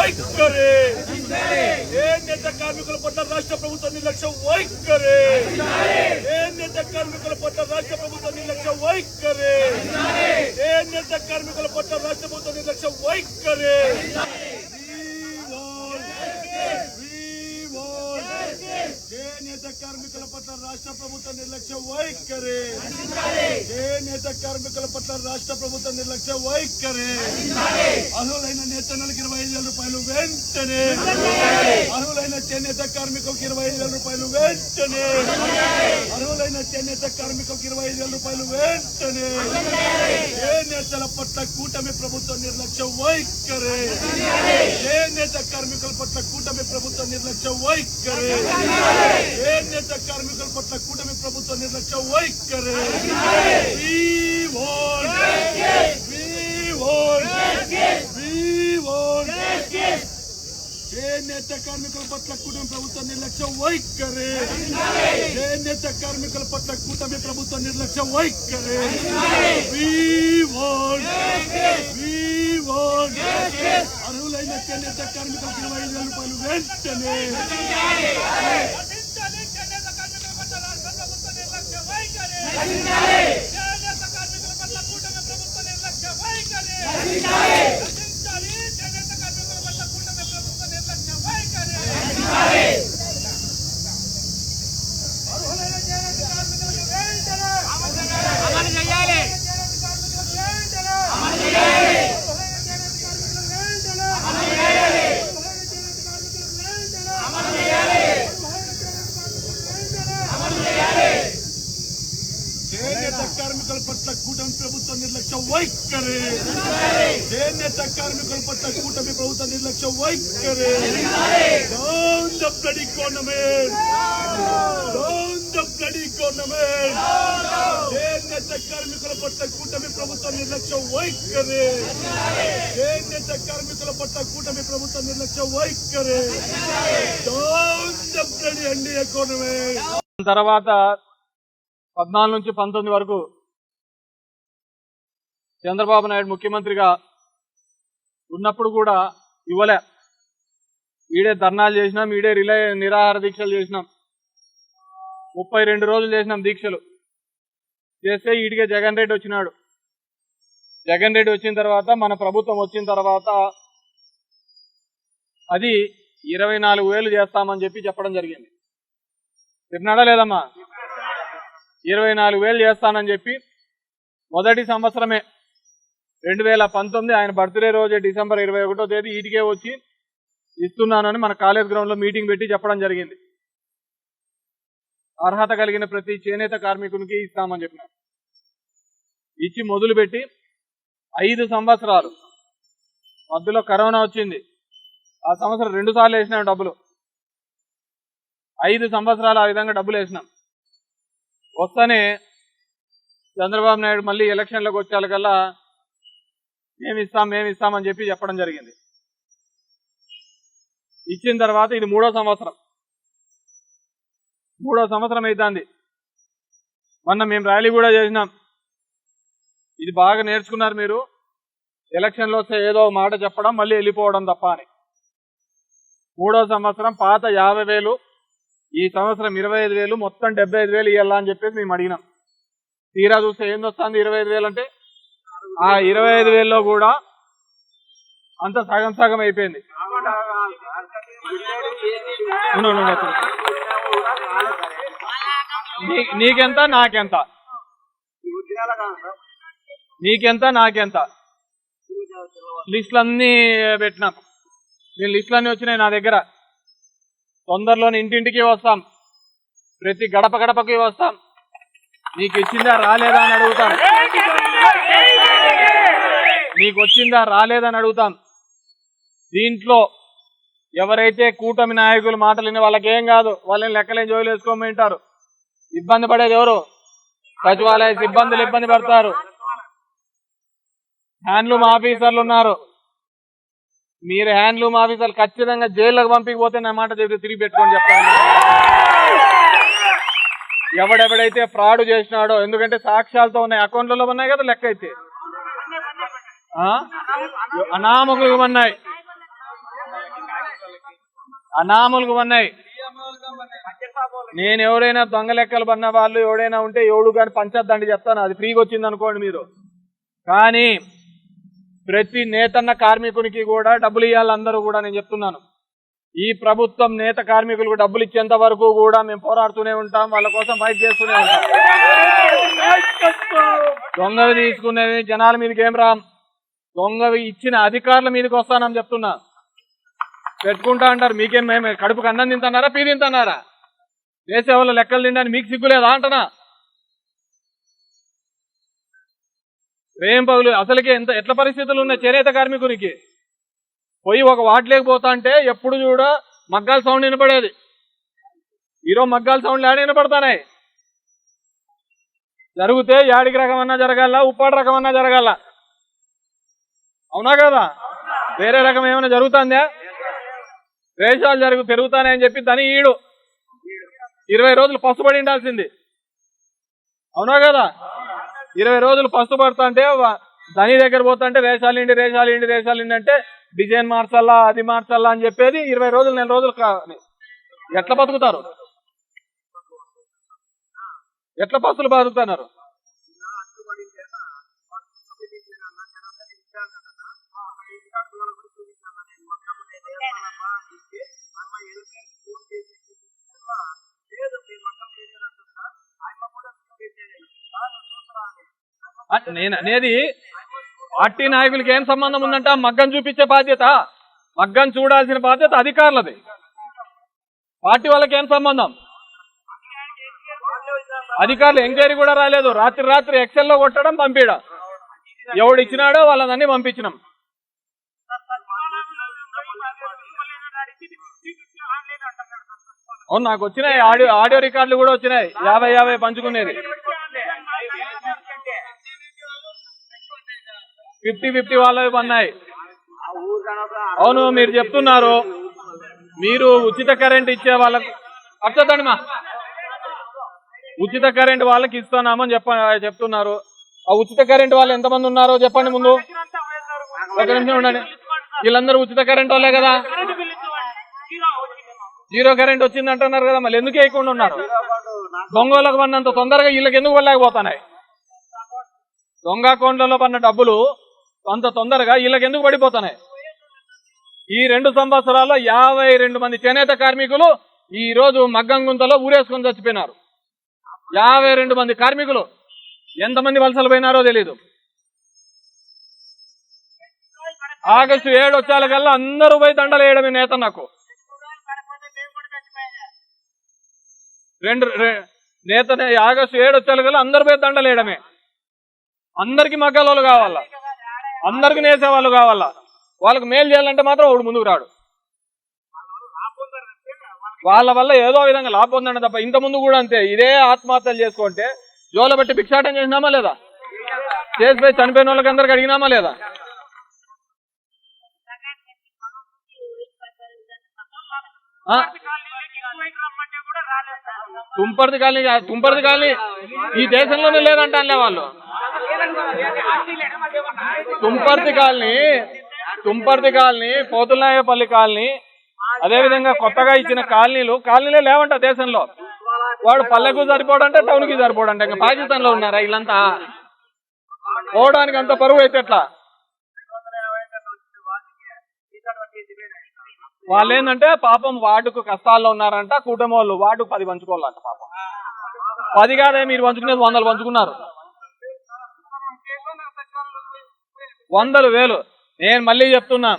వైఖరి నేత కార్మికుల పట్ల రాష్ట్ర ప్రభుత్వ నిర్లక్ష్యం వైఖరి నేత కార్మికుల పట్ల రాష్ట్ర ప్రభుత్వ నిర్లక్ష్యం వైఖరి నేత కార్మికుల పట్ల రాష్ట్ర ప్రభుత్వ నిర్లక్ష్యం వైఖరి నేత కార్మికుల పట్ల రాష్ట్ర ప్రభుత్వ నిర్లక్ష్య వైఖరి నేత కార్మికుల పట్ల రాష్ట్ర ప్రభుత్వ నిర్లక్ష్య వైఖరి అర్హులైన నేతన్నలకు 25,000 రూపాయలు వెంటనే అర్హులైన చేనేత కార్మికులకు 25,000 రూపాయలు వెంటనే అర్హులైన చేనేత కార్మికులకు 25,000 రూపాయలు వెంటనే నేతల పట్ల కూటమి ప్రభుత్వ నిర్లక్ష్య వైఖరి నేత కార్మికుల పట్ల కూటమి ప్రభుత్వ నిర్లక్ష్య వైఖరి నేత కార్మికుల పట్ల కూటమి ప్రభుత్వ నిర్లక్ష్య వైఖరి నేత కార్మికుల పట్ల కూటమి ప్రభుత్వ నిర్లక్ష్య వైఖరి నేత కార్మికుల పట్ల కూటమి ప్రభుత్వ నిర్లక్ష్య వైఖరి అర్హులైన చేనేత కార్మికులకు 25,000 రూపాయలు వెంటనే కార్మికుల పట్ల కూటమి ప్రభుత్వ నిర్లక్ష్య వైఖరి చేనేత కార్మికుల పట్ల కూటమి ప్రభుత్వ నిర్లక్ష్య వైఖరి డౌన్ ద బ్లడీ గవర్నమెంట్ చేనేత కార్మికుల పట్ల కూటమి ప్రభుత్వ నిర్లక్ష్య వైఖరి చేనేత కార్మికుల పట్ల కూటమి ప్రభుత్వ నిర్లక్ష్య వైఖరి down the bloody NDA government తర్వాత 14 నుంచి 19 వరకు చంద్రబాబు నాయుడు ముఖ్యమంత్రిగా ఉన్నప్పుడు కూడా ఇవ్వలే. ఈడే ధర్నాలు చేసినాం, ఈడే నిరాహార దీక్షలు చేసినాం. 32 రోజులు చేసినాం దీక్షలు చేస్తే ఈడికే జగన్ రెడ్డి వచ్చినాడు. జగన్ రెడ్డి వచ్చిన తర్వాత మన ప్రభుత్వం వచ్చిన తర్వాత అది 24,000 చేస్తామని చెప్పడం జరిగింది. తిన్నాడా లేదమ్మా? 24,000 చేస్తానని చెప్పి మొదటి సంవత్సరమే 2019 ఆయన బర్త్డే రోజే డిసెంబర్ 21వ తేదీ ఈటికే వచ్చి ఇస్తున్నానని మన కాలేజ్ గ్రౌండ్ లో మీటింగ్ పెట్టి చెప్పడం జరిగింది. అర్హత కలిగిన ప్రతి చేనేత కార్మికునికి ఇస్తామని చెప్పినారు. ఇచ్చి మొదలుపెట్టి 5 సంవత్సరాలు మధ్యలో కరోనా వచ్చింది. ఆ సంవత్సరం 2 సార్లు వేసినాం డబ్బులు. 5 సంవత్సరాలు ఆ విధంగా డబ్బులు వేసినాం. వస్తానే చంద్రబాబు నాయుడు మళ్ళీ ఎలక్షన్లకు వచ్చేకల్లా మేము ఇస్తామని చెప్పడం జరిగింది. ఇచ్చిన తర్వాత ఇది 3వ సంవత్సరం అవుతుంది. మొన్న మేము ర్యాలీ కూడా చేసినాం. ఇది బాగా నేర్చుకున్నారు మీరు. ఎలక్షన్లో వస్తే ఏదో మాట చెప్పడం మళ్ళీ వెళ్ళిపోవడం తప్ప అని. 3వ సంవత్సరం పాత 50,000, ఈ సంవత్సరం 25,000, మొత్తం 75,000 ఇవ్వాలా అని చెప్పేసి మేము అడిగినాం. తీరా చూస్తే ఏంది వస్తుంది 25,000 అంటే ఆ 25,000లో కూడా అంత సగం అయిపోయింది. నీకెంత నాకెంత, నాకెంత లిస్టులన్నీ పెట్టినాం. నేను లిస్టులన్నీ వచ్చినాయి నా దగ్గర. తొందరలోనే ఇంటింటికి వస్తాం, ప్రతి గడపకి వస్తాం. నీకు ఇచ్చిందా రాలేదా అని అడుగుతాం. నీకు వచ్చిందా రాలేదని అడుగుతాం. దీంట్లో ఎవరైతే కూటమి నాయకులు మాటలు వినే వాళ్ళకేం కాదు, వాళ్ళని లెక్కలేని జోలు వేసుకోమంటారు. ఇబ్బంది పడేది ఎవరు? సచివాలయ సిబ్బందులు ఇబ్బంది పడతారు. హ్యాండ్లూమ్ ఆఫీసర్లు ఉన్నారు. మీరు హ్యాండ్లూమ్ ఆఫీసర్లు ఖచ్చితంగా జైల్లోకి పంపిపోతే నా మాట చెప్పి తిరిగి పెట్టుకొని చెప్తాను. ఎవడెవడైతే ఫ్రాడ్ చేసినాడో, ఎందుకంటే సాక్ష్యాలతో ఉన్నాయి, అకౌంట్లలో ఉన్నాయి కదా, లెక్క అయితే అనామకులు ఉన్నాయి. అనామూలుగా ఉన్నాయి. నేను ఎవరైనా దొంగ లెక్కలు పన్న వాళ్ళు ఎవడైనా ఉంటే ఎవడు కానీ పంచద్దండి చెప్తాను, అది ఫ్రీగా వచ్చింది అనుకోండి మీరు. కానీ ప్రతి నేతన్న కార్మికునికి కూడా డబ్బులు ఇవ్వాలి అందరూ కూడా. నేను చెప్తున్నాను, ఈ ప్రభుత్వం నేత కార్మికులకు డబ్బులు ఇచ్చేంత వరకు కూడా మేము పోరాడుతూనే ఉంటాం, వాళ్ళ కోసం ఫైట్ చేస్తూనే ఉంటాం. దొంగవి తీసుకునేవి జనాల మీదకి ఏం రాం, దొంగవి ఇచ్చిన అధికారుల మీదకి వస్తానని చెప్తున్నా. పెట్టుకుంటా అంటారు, మీకేం మేము కడుపుకు అన్నం తింటున్నారా పీ తింటున్నారా? దేశ వాళ్ళు లెక్కలు తింటాను మీకు సిగ్గులేదా అంటనా? రేం పగులు అసలుకి ఎట్లా పరిస్థితులు ఉన్నాయి చేనేత కార్మికునికి. పోయి ఒక వాటిలోకి పోతా అంటే ఎప్పుడు చూడ మగ్గాల సౌండ్ వినపడేది. ఈరోజు మగ్గాల సౌండ్లు ఏడ వినపడతానాయి. జరిగితే యాడికి రకమన్నా జరగాల, ఉప్పాడు రకమన్నా జరగాల, అవునా కదా? వేరే రకం ఏమైనా జరుగుతుందా? వేషాలు పెరుగుతానని చెప్పి దాని 20 రోజులు పసుపడి ఉండాల్సింది, అవునా కదా? 20 రోజులు పసుపడతా అంటే ధని దగ్గర పోతా అంటే రేషాలు అంటే డిజైన్ మార్చాలా అది మార్చాలా అని చెప్పేది 20 రోజులు 4 రోజులు ఎట్లా బతుకుతారు? ఎట్లా పసులు బతుకుతున్నారు? నేను అనేది పార్టీ నాయకులకి ఏం సంబంధం ఉందంట? మగ్గం చూపించే బాధ్యత, మగ్గం చూడాల్సిన బాధ్యత అధికారులది. పార్టీ వాళ్ళకి ఏం సంబంధం? అధికారులు ఎంక్వైరీ కూడా రాలేదు. రాత్రి ఎక్సెల్లో కొట్టడం, పంపించడం. ఎవడు ఇచ్చినాడో వాళ్ళని పంపించినాం. అవును, నాకు వచ్చినాయి ఆడియో రికార్డులు కూడా వచ్చినాయి. 50 పంచుకునేది 50 వాళ్ళవి పన్నాయి. అవును, మీరు చెప్తున్నారు మీరు ఉచిత కరెంట్ ఇచ్చే వాళ్ళకు అర్థండి మా ఉచిత కరెంట్ వాళ్ళకి ఇస్తున్నామని చెప్తున్నారు. ఆ ఉచిత కరెంట్ వాళ్ళు ఎంతమంది ఉన్నారో చెప్పండి ముందు. ఒక నిమిషం ఉండండి. వీళ్ళందరూ ఉచిత కరెంట్ వాళ్ళే కదా? జీరో కరెంట్ వచ్చింది అంటున్నారు కదా, మళ్ళీ ఎందుకు వేయకుండా ఉన్నారు? దొంగలకు పడినంత తొందరగా వీళ్ళకి ఎందుకు పడలేకపోతున్నాయి? దొంగ అకౌంట్లలో పడిన డబ్బులు అంత తొందరగా వీళ్ళకి ఎందుకు పడిపోతున్నాయి? ఈ 2 సంవత్సరాల్లో 52 మంది చేనేత కార్మికులు ఈ రోజు మగ్గం గుంతలో ఊరేసుకొని చచ్చిపోయినారు. 52 మంది కార్మికులు. ఎంతమంది వలసలు పోయినారో తెలీదు. ఆగస్టు 7 వచ్చేకల్లా అందరూ పోయి దండలు వేయడమే నేత. నాకు నేతనే ఆగస్టు 7 వచ్చేకల్లా అందరూ పోయి దండలు వేయడమే. అందరికి మగ్గాలు కావాలా, అందరికి నేసేవాళ్ళు కావాలా. వాళ్ళకి మేలు చేయాలంటే మాత్రం వాడు ముందుకు రాడు. వాళ్ళ వల్ల ఏదో విధంగా లాభం పొందండి తప్ప. ఇంత ముందు కూడా అంతే, ఇదే ఆత్మహత్యలు చేసుకుంటే జోల బట్టి భిక్షాటం చేసినామా లేదా? చేసిపోయి చనిపోయిన వాళ్ళకి అందరికి అడిగినామా లేదా? తుంపర్ది కాలనీ ఈ దేశంలోనే లేదంటానులే వాళ్ళు. తుంపర్ది కాలనీ, పోతులనాయపల్లి కాలనీ, అదేవిధంగా కొత్తగా ఇచ్చిన కాలనీలే లేవంట దేశంలో. వాడు పల్లెకు సరిపోడంటే టౌన్కి సరిపోడంటే ఇంకా పాకిస్తాన్లో ఉన్నారా వీళ్ళంతా? పోవడానికి అంత పరువు అయితే ఎట్లా? వాళ్ళు ఏంటంటే పాపం వార్డుకు కష్టాల్లో ఉన్నారంట. కూటమి వాళ్ళు వార్డుకు 10 పంచుకోవాలంట. పాపం 10 కాదే, మీరు పంచుకునేది 100 పంచుకున్నారు. 100 వేలు. నేను మళ్ళీ చెప్తున్నా,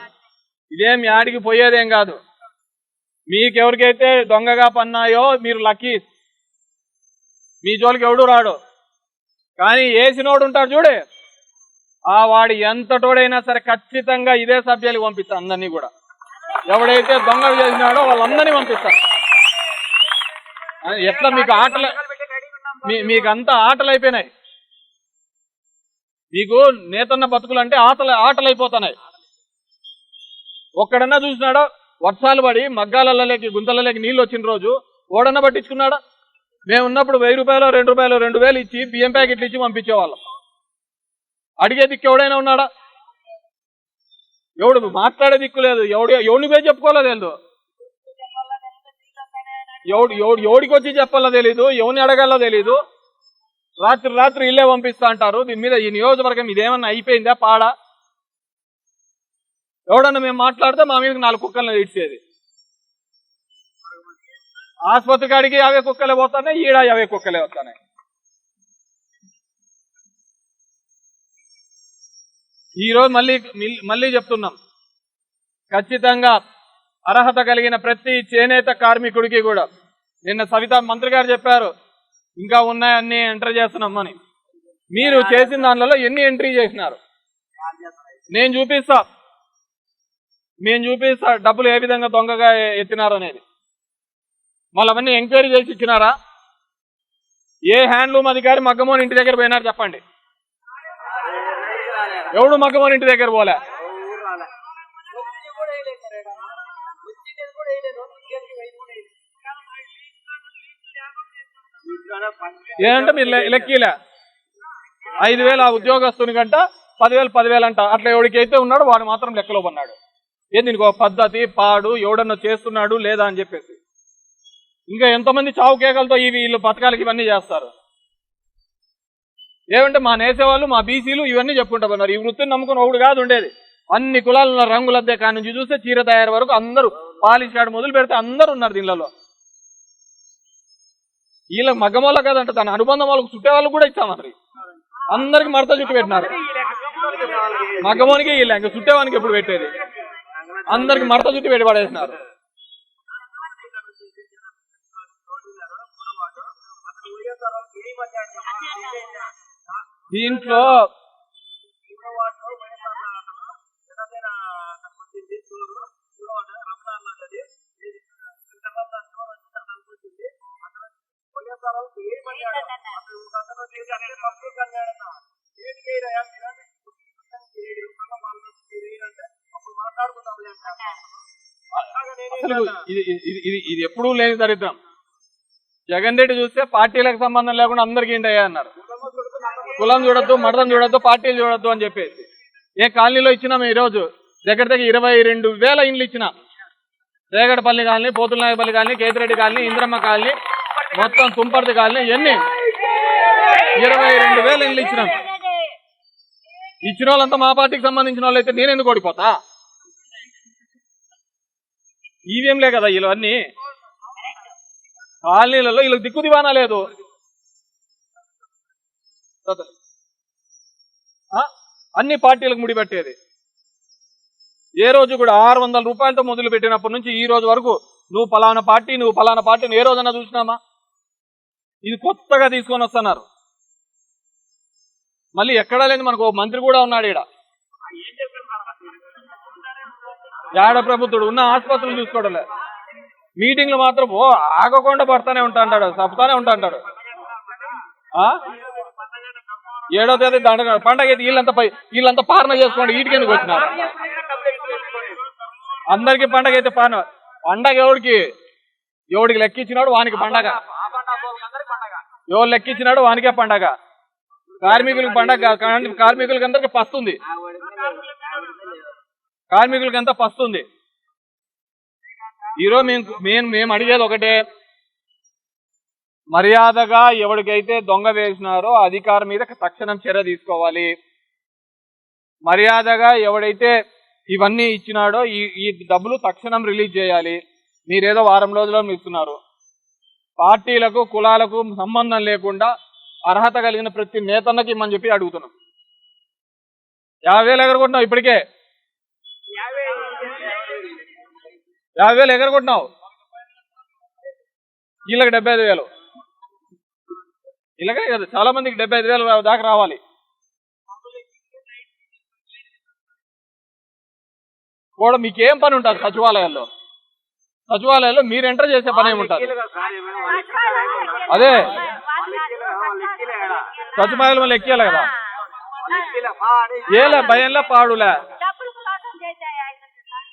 ఇదేం యాడికి పోయేదేం కాదు. మీకెవరికైతే దొంగగా పన్నాయో మీరు లక్కీ, మీ జోలికి ఎవడు రాడు. కానీ వేసినోడు ఉంటాడు చూడే, ఆ వాడు ఎంతటోడైనా సరే ఖచ్చితంగా ఇదే సభ్యులకు పంపిస్తా. అందరినీ కూడా ఎవడైతే దొంగలు చేసినాడో వాళ్ళందరినీ పంపిస్తారు. ఎట్లా మీకు ఆటలు, మీకంతా ఆటలు అయిపోయినాయి. మీకు నేతన్న బతుకులు అంటే ఆటలు అయిపోతున్నాయి. ఒక్కడన్నా చూసినాడో వర్షాలు పడి మగ్గాలలోకి గుంతలలోకి నీళ్ళు వచ్చిన రోజు ఓడన్నా పట్టించుకున్నాడా? మేము ఉన్నప్పుడు 1000 రూపాయలు 2 రూపాయలు 2000 ఇచ్చి బియ్యం ప్యాకెట్లు ఇచ్చి పంపించేవాళ్ళం. అడిగే దిక్కు ఎవడైనా ఉన్నాడా? ఎవడు మాట్లాడే దిక్కు లేదు. ఎవడిని పోయి చెప్పుకోలేదు. ఎవడికి వచ్చి చెప్పాలో తెలీదు, ఎవరిని అడగాలో తెలీదు. రాత్రి ఇల్లే పంపిస్తా అంటారు. దీని మీద ఈ నియోజకవర్గం ఇదేమన్నా అయిపోయిందా పాడా? ఎవడన్నా మేము మాట్లాడితే మా మీద 4 కుక్కలను ఇడ్చేది. ఆసుపత్రి కాడికి అవే కుక్కలే పోతున్నాయి, ఈడ అవే కుక్కలే వస్తున్నాయి. ఈరోజు మళ్ళీ చెప్తున్నాం, ఖచ్చితంగా అర్హత కలిగిన ప్రతి చేనేత కార్మికుడికి కూడా, నిన్న సవితా మంత్రి గారు చెప్పారు ఇంకా ఉన్నాయన్నీ ఎంటర్ చేస్తున్నామని. మీరు చేసిన దానిలో ఎన్ని ఎంట్రీ చేసినారు నేను చూపిస్తా డబ్బులు ఏ విధంగా దొంగగా ఎత్తినారు అనేది. మళ్ళీ అవన్నీ ఎంక్వైరీ చేసి ఇచ్చినారా? ఏ హ్యాండ్లూమ్ అధికారి మగ్గమోని ఇంటి దగ్గర పోయినారు చెప్పండి? ఎవడు మగ్గమోని ఇంటి దగ్గర పోలే. ఏంటంటే మీరు లెక్కీలే 5,000 ఆ ఉద్యోగస్తుని కంట 10,000 అంట. అట్లా ఎవడికైతే ఉన్నాడో వాడు మాత్రం లెక్కలో పన్నాడు. ఏంది దీనికి ఒక పద్ధతి పాడు, ఎవడన్నా చేస్తున్నాడు లేదా అని చెప్పేసి. ఇంకా ఎంతమంది చావు కేకలతో వీళ్ళు పథకాలకి ఇవన్నీ చేస్తారు. ఏమంటే మా నేసేవాళ్ళు, మా బీసీలు ఇవన్నీ చెప్పుకుంటా పోయినారు. ఈ వృత్తిని నమ్ముకుని ఒకడు కాదు ఉండేది. అన్ని కులాల రంగులద్దే కాడి నుంచి చూస్తే చీర తయారు వరకు అందరూ, పాలిష్ కాడ మొదలు పెడితే అందరూ ఉన్నారు దీనిలో. వీళ్ళకి మగ్గమోళ్ళ కదంట, తన అనుబంధం వాళ్ళకు చుట్టే వాళ్ళకు కూడా ఇచ్చామన్నారు. అందరికి మడత చుట్టు పెట్టినారు. మగ్గమోనికి వీళ్ళ ఇంకా చుట్టేవానికి ఎప్పుడు పెట్టేది? అందరికి మడత చుట్టు పెట్టి పడేసినారు. దీంట్లో ఇది ఎప్పుడూ లేని దరిద్రం. జగన్ రెడ్డి చూస్తే పార్టీలకు సంబంధం లేకుండా అందరికీ ఇంటయ్యా అన్నారు. కులం చూడొద్దు, మడతం చూడొద్దు, పార్టీలు చూడొద్దు అని చెప్పేసి ఏ కాలనీలో ఇచ్చినాం ఈరోజు దగ్గర 22,000 ఇండ్లు ఇచ్చినాం. Regadapalli colony, Pothulanayapalli colony, Kethireddy colony, Indramma colony, మొత్తం తుంపర్తి కాలనీ, ఎన్ని 22,000 ఇండ్లు ఇచ్చినాం. ఇచ్చిన వాళ్ళంతా మా పార్టీకి సంబంధించిన వాళ్ళు అయితే నేను ఎందుకు ఓడిపోతా? ఈవీఎంలే కదా వీళ్ళు అన్ని. కాలనీలలో వీళ్ళకి దిక్కు దివానా లేదు. అన్ని పార్టీలకు ముడిపెట్టేది. ఏ రోజు కూడా 600 రూపాయలతో మొదలు పెట్టినప్పటి నుంచి ఈ రోజు వరకు నువ్వు ఫలానా పార్టీని ఏ రోజన్నా చూసినామా? ఇది కొత్తగా తీసుకొని వస్తున్నారు. మళ్ళీ ఎక్కడా లేని మనకు మంత్రి కూడా ఉన్నాడు ఈడ. ఏడ ప్రభుత్వుడు ఉన్న ఆసుపత్రులు చూసుకోవడంలే. మీటింగ్లు మాత్రం ఆగకుండా పడతానే ఉంటాడు, తప్పుతానే ఉంటాడు. 7వ తేదీ పండగ అయితే వీళ్ళంతా పాలన చేసుకోండి. వీటికెందుకు వచ్చినారు? అందరికి పండగ అయితే పండగ ఎవడికి లెక్కించినాడు వానికి పండగ, ఎవరు లెక్కించినాడు వానికే పండగ. కార్మికులకు పండగ, కార్మికులకి అందరికి పస్తుంది. కార్మికులకి అంతా పస్తుంది. ఈరోజు మేము అడిగేది ఒకటే, మర్యాదగా ఎవరికైతే దొంగ వేసినారో అధికారి మీద తక్షణం చర్య తీసుకోవాలి. మర్యాదగా ఎవడైతే ఇవన్నీ ఇచ్చినాడో ఈ డబ్బులు తక్షణం రిలీజ్ చేయాలి. మీరేదో వారం రోజుల్లో ఇస్తున్నారు. పార్టీలకు కులాలకు సంబంధం లేకుండా అర్హత కలిగిన ప్రతి నేతన్నకి ఇమ్మని చెప్పి అడుగుతున్నాం. 50,000 ఎగరగొట్టినావు, ఇప్పటికే 50,000 ఎగరగొట్టినావు. వీళ్ళకి 75,000, ఇలాగే కదా చాలా మందికి 75,000 దాకా రావాలి. కూడా మీకేం పని ఉంటుంది సచివాలయాల్లో? మీరు ఎంటర్ చేసే పని ఏముంటుంది? అదే సచివాలయం వల్ల ఎక్కేయాలి కదా. ఏలే భయంలే పాడులే,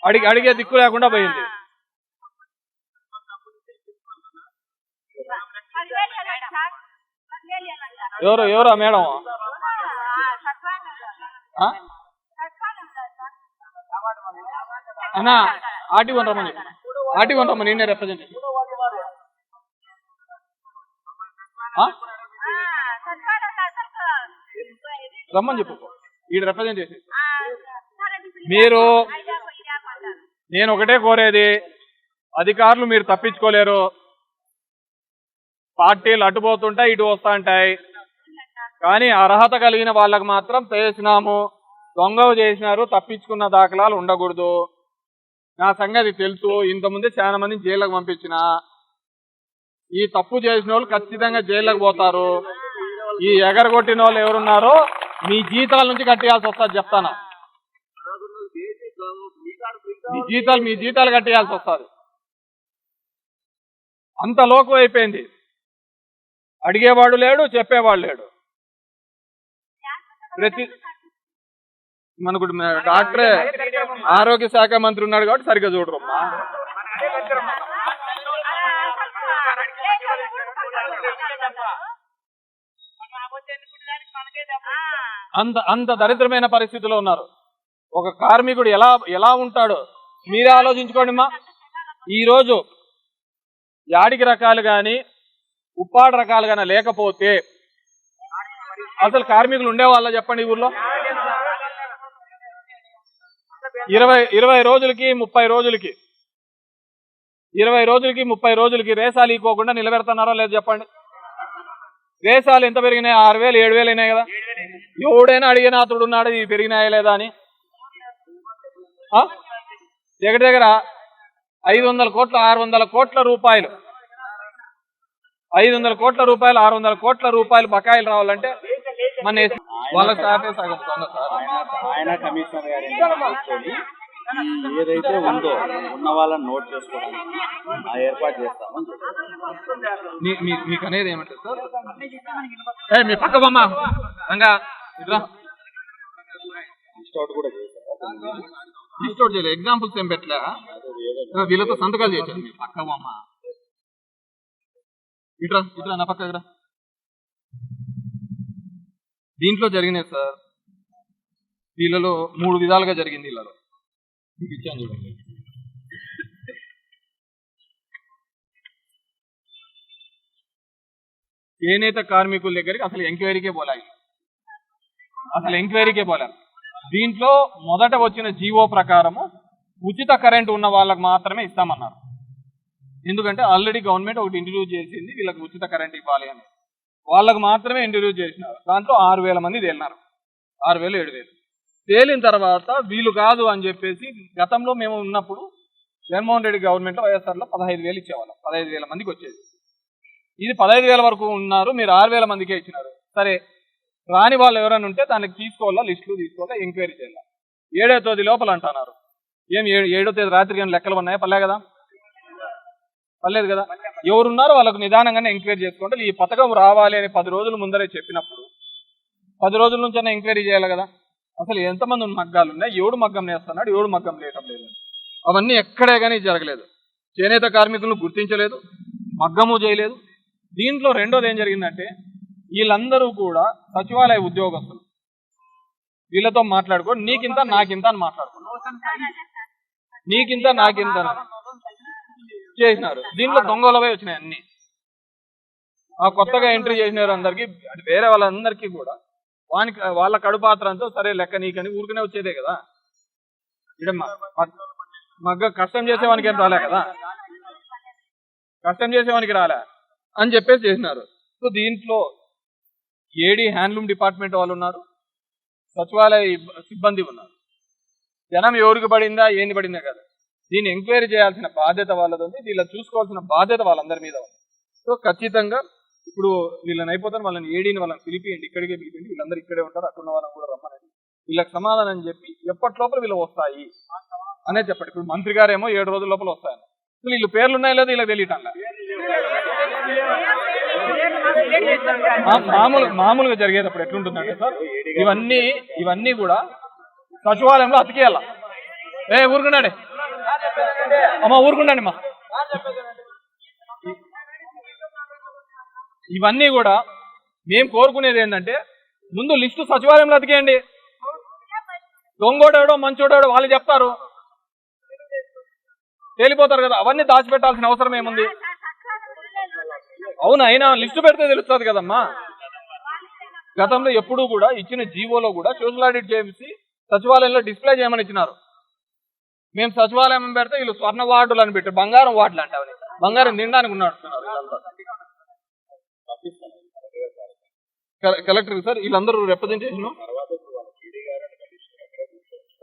అడిగే దిక్కు లేకుండా పోయింది. ఎవరా మేడం? అన్నా ఆర్టీ వంటమని నేనే రిప్రజెంటేటివ్. రమ్మని చెప్పు ఈ రిప్రజెంట్ చేసి. మీరు నేను ఒకటే కోరేది, అధికారులు మీరు తప్పించుకోలేరు. పార్టీలు అటుపోతుంటాయి ఇటు వస్తా ఉంటాయి, కానీ అర్హత కలిగిన వాళ్ళకు మాత్రం చేసినాము, దొంగవు చేసినారు, తప్పించుకున్న దాఖలాలు ఉండకూడదు. నా సంగతి తెలుసు, ఇంతకుముందే చాలా మందిని జైలుకు పంపించిన. ఈ తప్పు చేసిన వాళ్ళు ఖచ్చితంగా జైలుకు పోతారు. ఈ ఎగరగొట్టిన వాళ్ళు ఎవరున్నారో మీ జీతాల నుంచి కట్టేయాల్సి వస్తుంది చెప్తాను. మీ జీతాలు కట్టేయాల్సి వస్తుంది. అంత లోకం అయిపోయింది. అడిగేవాడు లేడు, చెప్పేవాడు లేడు. ప్రతి మనకు డాక్టరే ఆరోగ్య శాఖ మంత్రి ఉన్నాడు కాబట్టి సరిగ్గా చూడరమ్మా. అంత దరిద్రమైన పరిస్థితిలో ఉన్నారు. ఒక కార్మికుడు ఎలా ఉంటాడో మీరే ఆలోచించుకోండి మా. ఈరోజు యాడికి రకాలు కానీ ఉప్పాడు రకాలు కానీ లేకపోతే అసలు కార్మికులు ఉండేవాళ్ళ చెప్పండి. ఈ ఊర్లో 20 రోజులకి 30 రోజులకి 20 రోజులకి 30 రోజులకి రేసాలు ఇవ్వకుండా నిలబెడుతున్నారో లేదు చెప్పండి. రేసాలు ఎంత పెరిగినాయి? 6,000 7,000 అయినాయి కదా. ఎవడైనా అడిగిన అతడు ఉన్నాడు ఇవి పెరిగినాయా లేదా అని. దగ్గర 500 కోట్ల 600 కోట్ల రూపాయలు 500 కోట్ల రూపాయలు 600 కోట్ల రూపాయలు బకాయిలు రావాలంటే మన వాళ్ళ స్టాఫే సగం ఆయన కమిషనర్ గారు ఏదైతే ఉందో ఉన్న వాళ్ళని నోట్ చేసుకోవడానికి ఆ ఏర్పాటు చేస్తామని మీకు అనేది ఏమంటారు సార్? మీ పక్క బొమ్మ ఇన్స్టాట్ కూడా ఇన్స్టాట్ చేయలేదు. ఎగ్జాంపుల్స్ ఏం పెట్టలే, వీళ్ళతో సంతకాలు చేశారు. మీ పక్క బొమ్మ ఇట్రా ఇట్రా నా పక్క దగ్గర. దీంట్లో జరిగినాయి సార్. వీళ్ళలో 3 విధాలుగా జరిగింది. వీళ్ళలో ఇచ్చాను చూడండి. చేనేత కార్మికుల దగ్గరికి అసలు ఎంక్వైరీకే పోలేదు. దీంట్లో మొదట వచ్చిన జీవో ప్రకారము ఉచిత కరెంట్ ఉన్న వాళ్ళకు మాత్రమే ఇస్తామన్నారు. ఎందుకంటే ఆల్రెడీ గవర్నమెంట్ ఒకటి ఇంట్రడ్యూస్ చేసింది, వీళ్ళకి ఉచిత కరెంట్ ఇవ్వాలి అని. వాళ్ళకు మాత్రమే ఇంట్రడ్యూస్ చేసినారు. దాంట్లో 6,000 మంది తేలినారు. 6,000 7,000 తేలిన తర్వాత వీళ్ళు కాదు అని చెప్పేసి గతంలో మేము ఉన్నప్పుడు జగన్మోహన్ రెడ్డి గవర్నమెంట్లో వైఎస్ఆర్లో 15,000 ఇచ్చేవాళ్ళం. 15,000 మందికి వచ్చేది. ఇది 15,000 వరకు ఉన్నారు, మీరు 6,000 మందికే ఇచ్చినారు. సరే, రాని వాళ్ళు ఎవరైనా ఉంటే దానికి లిస్టులు తీసుకోవాలా, ఎంక్వైరీ చేయాలి. 7వ తేదీ లోపల అంటున్నారు. ఏం 7వ తేదీ రాత్రికి ఏమైనా లెక్కలు ఉన్నాయా? పర్లేదు కదా. ఎవరున్నారో వాళ్ళకు నిదానంగానే ఎంక్వైరీ చేసుకోండి. ఈ పథకం రావాలి అని 10 రోజుల ముందరే చెప్పినప్పుడు 10 రోజుల నుంచి అయినా ఎంక్వైరీ చేయాలి కదా. అసలు ఎంతమంది మగ్గాలు ఉన్నాయి, ఎవడు మగ్గం వేస్తున్నాడు, ఎవడు మగ్గం లేయటం లేదు, అవన్నీ ఎక్కడే కానీ జరగలేదు. చేనేత కార్మికులను గుర్తించలేదు, మగ్గము చేయలేదు. దీంట్లో రెండోది ఏం జరిగిందంటే వీళ్ళందరూ కూడా సచివాలయ ఉద్యోగస్తులు. వీళ్ళతో మాట్లాడుకో నీకింత నాకింత అని నీకింత నాకింత చేసినారు. దీంట్లో దొంగలవే వచ్చినాయి అన్ని. ఆ కొత్తగా ఎంట్రీ చేసినారు అందరికి, వేరే వాళ్ళందరికీ కూడా వాళ్ళ కడుపాత్రంతో సరే లెక్క నీకని ఊరికనే వచ్చేదే కదా. ఇడమ్మా మగ్గ కష్టం చేసేవానికి ఏం రాలే కదా, కష్టం చేసేవానికి రాలే అని చెప్పేసి చేసినారు. సో దీంట్లో ఏడీ హ్యాండ్లూమ్ డిపార్ట్మెంట్ వాళ్ళు ఉన్నారు, సచివాలయ సిబ్బంది ఉన్నారు. జనం ఎవరికి పడిందా ఏంది పడిందా కదా, దీన్ని ఎంక్వైరీ చేయాల్సిన బాధ్యత వాళ్ళది ఉంది, వీళ్ళని చూసుకోవాల్సిన బాధ్యత వాళ్ళందరి మీద ఉంది. సో ఖచ్చితంగా ఇప్పుడు వీళ్ళని అయిపోతారు, వాళ్ళని ఏడీని వాళ్ళని పిలిపియండి, ఇక్కడికే పిలిపియండి, వీళ్ళందరూ ఇక్కడే ఉంటారు, అక్కడ ఉన్న వాళ్ళని కూడా రమ్మనండి, వీళ్ళకి సమాధానం చెప్పి ఎప్పటి లోపల వీళ్ళు వస్తాయి అనేది చెప్పండి. ఇప్పుడు మంత్రి గారేమో 7 రోజుల లోపల వస్తాయని, వీళ్ళు పేర్లు ఉన్నాయో లేదో వీళ్ళకి తెలియటం మామూలుగా జరిగేటప్పుడు ఎట్లుంటుందంటే సార్, ఇవన్నీ కూడా సచివాలయంలో అతికేయాల. ఊరుకున్నాడే అమ్మా, ఊరుకుండండి మా. ఇవన్నీ కూడా మేము కోరుకునేది ఏంటంటే ముందు లిస్టు సచివాలయంలో అతికేయండి. దొంగోడేడో మంచోడేడో వాళ్ళు చెప్తారు, తేలిపోతారు కదా. అవన్నీ దాచిపెట్టాల్సిన అవసరం ఏముంది? అవును, అయినా లిస్టు పెడితే తెలుస్తుంది కదమ్మా. గతంలో ఎప్పుడూ కూడా ఇచ్చిన జీవోలో కూడా సోషల్ ఆడిట్ చేసి సచివాలయంలో డిస్ప్లే చేయమని ఇచ్చినారు. మేము సచివాలయం పెడితే వీళ్ళు స్వర్ణ వార్డులు అని పెట్టారు, బంగారం వార్డులు అంటే అవి బంగారం తినడానికి ఉన్నాడు. కలెక్టర్ సార్ వీళ్ళందరూ రిప్రజెంటేషన్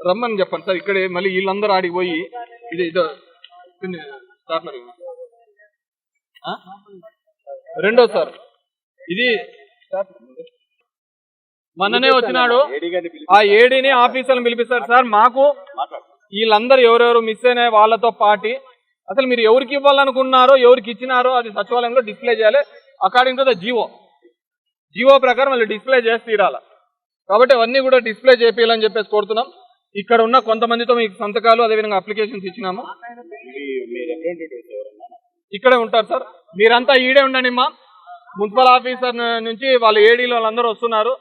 రమ్మని చెప్పండి సార్. ఇక్కడే మళ్ళీ వీళ్ళందరూ ఆడికి పోయి ఇది రెండో సార్ ఇది మొన్ననే వచ్చినాడు. ఆ ఏడీని ఆఫీసర్లను పిలిపిస్తారు సార్. మాకు వీళ్ళందరూ ఎవరెవరు మిస్ అయిన వాళ్ళతో పాటి అసలు మీరు ఎవరికి ఇవ్వాలనుకున్నారో ఎవరికి ఇచ్చినారో అది సచివాలయంలో డిస్ప్లే చేయాలి. అకార్డింగ్ టు ద జీవో ప్రకారం వాళ్ళు డిస్ప్లే చేసి తీరాల. కాబట్టి అవన్నీ కూడా డిస్ప్లే చేయాలని చెప్పేసి కోరుతున్నాం. ఇక్కడ ఉన్న కొంతమందితో మీకు సంతకాలు అదేవిధంగా అప్లికేషన్స్ ఇచ్చినాము. ఇక్కడే ఉంటారు సార్. మీరంతా ఈడే ఉండండి. మా మున్సిపల్ ఆఫీసర్ నుంచి వాళ్ళు ఏడీలు వాళ్ళందరూ వస్తున్నారు.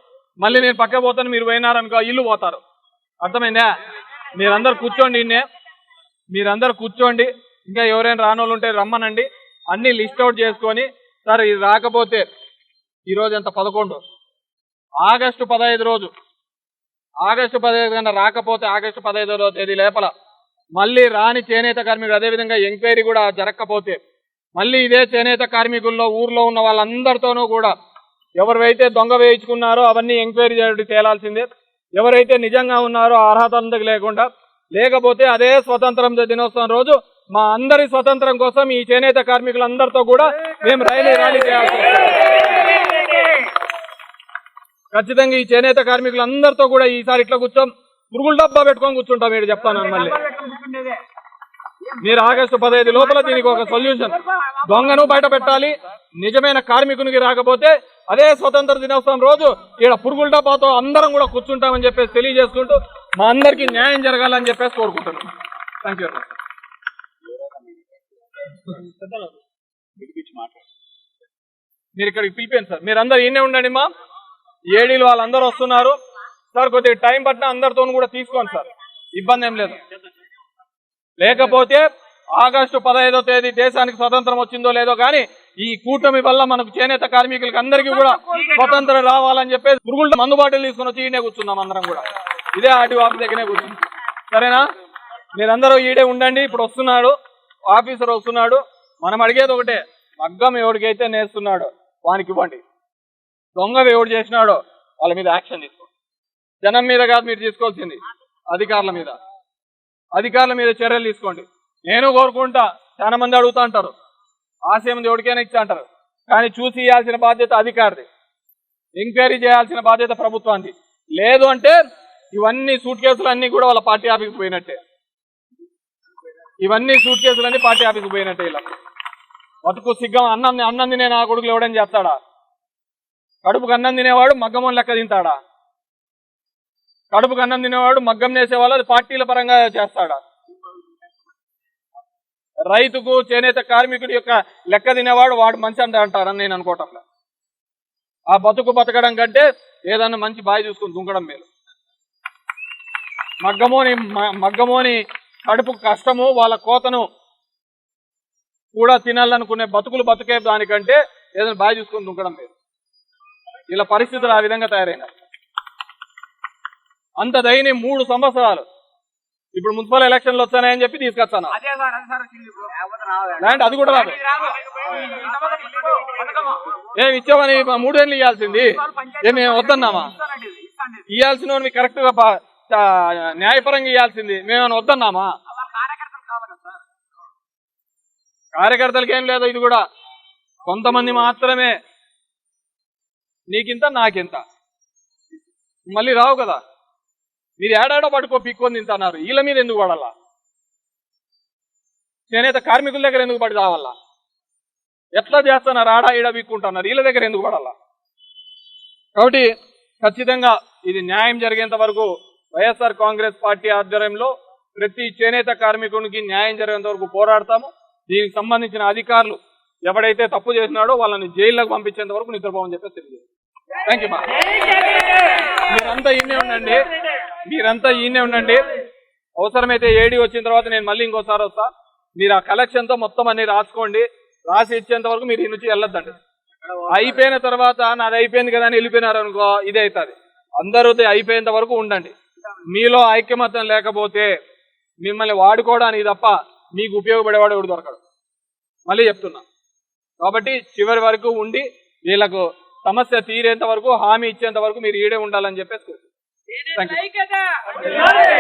మళ్ళీ నేను పక్క పోతాను, మీరు పోయినారనుకో ఇల్లు పోతారు. అర్థమైందా? మీరందరూ కూర్చోండి. మీరందరూ కూర్చోండి. ఇంకా ఎవరైనా రానోళ్ళు ఉంటే రమ్మనండి. అన్ని లిస్ట్ అవుట్ చేసుకొని సార్ ఇది రాకపోతే ఈరోజు ఎంత 11 ఆగస్టు 15 రోజు ఆగస్టు 15 కన్నా రాకపోతే ఆగస్టు 15వ తేదీ లోపల మళ్ళీ రాని చేనేత కార్మికులు అదేవిధంగా ఎంక్వైరీ కూడా జరగకపోతే మళ్ళీ ఇదే చేనేత కార్మికుల్లో ఊర్లో ఉన్న వాళ్ళందరితోనూ కూడా ఎవరైతే దొంగ వేయించుకున్నారో అవన్నీ ఎంక్వైరీ తేలాల్సిందే. ఎవరైతే నిజంగా ఉన్నారో అర్హత లేకుండా లేకపోతే అదే స్వతంత్రం దినోత్సవం రోజు మా అందరి స్వతంత్రం కోసం ఈ చేనేత కార్మికులందరితో కూడా మేము ర్యాలీ చేయాల్సి ఖచ్చితంగా ఈ చేనేత కార్మికులందరితో కూడా ఈసారి ఇట్లా కూర్చోం పురుగుల డబ్బా పెట్టుకొని కూర్చుంటాం. మీరు చెప్తాను మళ్ళీ మీరు ఆగస్టు 15 లోపల దీనికి ఒక సొల్యూషన్. దొంగను బయట పెట్టాలి. నిజమైన కార్మికునికి రాకపోతే అదే స్వతంత్ర దినోత్సవం రోజు ఇక్కడ పురుగుల డబ్బాతో అందరం కూడా కూర్చుంటామని చెప్పేసి తెలియజేసుకుంటూ మా అందరికీ న్యాయం జరగాలని చెప్పేసి కోరుకుంటున్నాం. Thank you. మీరు ఇక్కడికి పిలిపాను సార్. మీరందరూ ఈయనే ఉండండి. మా ఏడీలు వాళ్ళందరూ వస్తున్నారు సార్. కొద్దిగా టైం పట్టిన అందరితో కూడా తీసుకోండి సార్, ఇబ్బంది ఏం లేదు. లేకపోతే ఆగస్టు 15వ తేదీ దేశానికి స్వతంత్రం వచ్చిందో లేదో కానీ ఈ కూటమి వల్ల మనకు చేనేత కార్మికులకి అందరికీ కూడా స్వతంత్రం రావాలని చెప్పేసి పురుగుల మందు బాటిల్ తీసుకుని వచ్చి ఈడే కూర్చున్నాం అందరం కూడా. ఇదే ఆర్టీఓ ఆఫీస్ దగ్గరనే కూర్చున్నాం. సరేనా? మీరందరూ ఈడే ఉండండి. ఇప్పుడు వస్తున్నాడు ఆఫీసర్ వస్తున్నాడు. మనం అడిగేది ఒకటే, మగ్గం ఎవరికైతే నేస్తున్నాడో వానికి ఇవ్వండి. దొంగ ఎవడు చేసినాడో వాళ్ళ మీద యాక్షన్ తీసుకోండి. జనం మీద కాదు మీరు తీసుకోవాల్సింది, అధికారుల మీద చర్యలు తీసుకోండి. నేను కోరుకుంటా. చాలా మంది అడుగుతూ అంటారు ఆశయం ఎవరికైనా ఇచ్చా అంటారు, కానీ చూసి ఇవ్వాల్సిన బాధ్యత అధికారిది, ఎంక్వైరీ చేయాల్సిన బాధ్యత ప్రభుత్వానికి. లేదు అంటే ఇవన్నీ సూట్ కేసులు అన్నీ కూడా వాళ్ళ పార్టీ ఆఫీస్కి పోయినట్టే. ఇవన్నీ సూట్ కేసులన్నీ పార్టీ ఆఫీస్కి పోయినట్టే. ఇలా బతుకు సిగ్గం అన్నం తినే నా కొడుకులు ఎవడని చేస్తాడా? కడుపుకు అన్నం తినేవాడు మగ్గమని లెక్క తింటాడా? కడుపుకు అన్నం తినేవాడు మగ్గం చేసేవాళ్ళు అది పార్టీల పరంగా చేస్తాడా? రైతుకు చేనేత కార్మికుడి యొక్క లెక్క తినేవాడు వాడు మంచి అంటారని నేను అనుకోవటం. ఆ బతకడం కంటే ఏదన్నా మంచి బావి చూసుకుని దుంకడం మేలు. మగ్గమోని కడుపు కష్టము వాళ్ళ కోతను కూడా తినాలనుకునే బతికే దానికంటే ఏదైనా బావి చూసుకుని దుంకడం మేలు. ఇలా పరిస్థితులు ఆ విధంగా తయారైనాయి. అంత దయని 3 సంవత్సరాలు ఇప్పుడు మున్సిపల్ ఎలక్షన్లు వస్తాయని చెప్పి తీసుకొస్తాను. అది కూడా రాదు. ఏమి ఇచ్చామని 3 ఏళ్ళు ఇవ్వాల్సింది ఏమి వద్దన్నామా? ఇవ్వాల్సిన మీకు కరెక్ట్ గా న్యాయపరంగా ఇవ్వాల్సింది మేమేమైనా వద్దన్నామా? కార్యకర్తలకి ఏం లేదు. ఇది కూడా కొంతమంది మాత్రమే నీకింత నాకింత మళ్ళీ రావు కదా. మీరు ఏడాడో పట్టుకో పిక్కొని తింటున్నారు. వీళ్ళ మీద ఎందుకు పడాలా? చేనేత కార్మికుల దగ్గర ఎందుకు పడి రావాలా? ఎట్లా చేస్తున్నారు? ఆడా ఈడ పిక్కుంటున్నారు. వీళ్ళ దగ్గర ఎందుకు పడాలా? కాబట్టి ఖచ్చితంగా ఇది న్యాయం జరిగేంత వరకు వైఎస్ఆర్ కాంగ్రెస్ పార్టీ ఆధ్వర్యంలో ప్రతి చేనేత కార్మికునికి న్యాయం జరిగేంత వరకు పోరాడతాము. దీనికి సంబంధించిన అధికారులు ఎవడైతే తప్పు చేసినాడో వాళ్ళని జైల్లోకి పంపించేంత వరకు నిద్రపోవని చెప్పేసి తెలియదు. Thank you. మీరంతా ఈయనే ఉండండి. అవసరమైతే ఏడీ వచ్చిన తర్వాత నేను మళ్ళీ ఇంకోసారి వస్తా. మీరు ఆ కలెక్షన్తో మొత్తం అన్ని రాసుకోండి. రాసి ఇచ్చేంత వరకు మీరు ఈ నుంచి వెళ్ళొద్దండి. అయిపోయిన తర్వాత నాది అయిపోయింది కదా అని వెళ్ళిపోయినారు అనుకో ఇదే అవుతుంది. అందరూ అయిపోయేంత వరకు ఉండండి. మీలో ఐక్యమత్యం లేకపోతే మిమ్మల్ని వాడుకోవడానికి తప్ప మీకు ఉపయోగపడేవాడు ఎవడు దొరకడు. మళ్ళీ చెప్తున్నా. కాబట్టి చివరి వరకు ఉండి వీళ్ళకు సమస్య తీరేంత వరకు హామీ ఇచ్చేంత వరకు మీరు ఈడే ఉండాలని చెప్పేసి. Thank you.